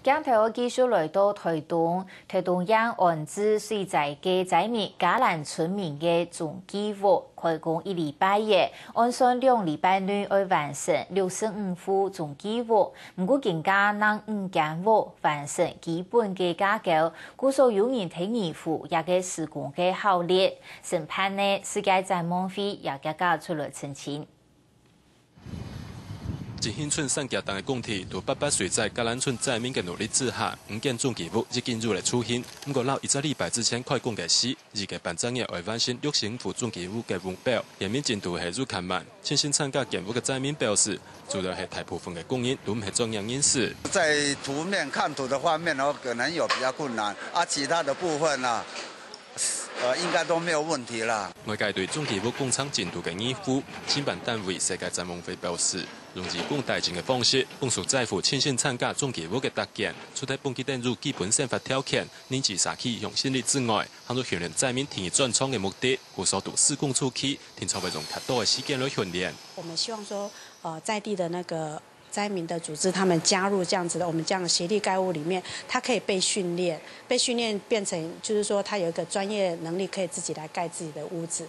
今头继续来到台东央安置水灾嘅灾民嘉兰村民嘅总计划，开工1礼拜夜，按算2礼拜内要完成65户总计划。不过更加让5间屋完成基本嘅架构，故所有人睇疑户也嘅施工嘅效率。审判呢，世界展望会也加加出来澄清。 一兴村三峡东的工地，在88水灾嘉兰村灾民嘅努力之下，5件总计划已经入嚟出现。不过，到1礼拜之前快工开始，预计办正嘅会完成65户总计划嘅目标，人民进度系愈看慢。亲身参加建屋嘅灾民表示，主要系大部分嘅工人都唔系专业人士。在图面看图的方面可能有比较困难，其他的部分应该都没有问题啦。外界对总计划工厂进度嘅疑惑，申办单位世界展望会表示。 用自工大件嘅方式，本属在乎亲身参加总计划嘅特件，除咗本期登入基本宪法条件，年纪3期用心力之外，还有训练灾民停业转仓嘅目的，故所度施工初期，停操为用较多嘅时间来训练。我们希望说，在地的那个灾民的组织，他们加入这样子的我们这样的协力盖屋里面，他可以被训练变成就是说他有一个专业能力，可以自己来盖自己的屋子。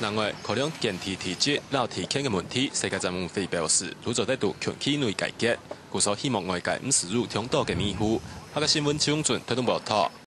另外，考量建体体积、老体倾嘅问题，世界展望会表示，如做得到长期内解决，故所希望外界唔使入冲多嘅迷糊。下個新聞，張俊推動報道。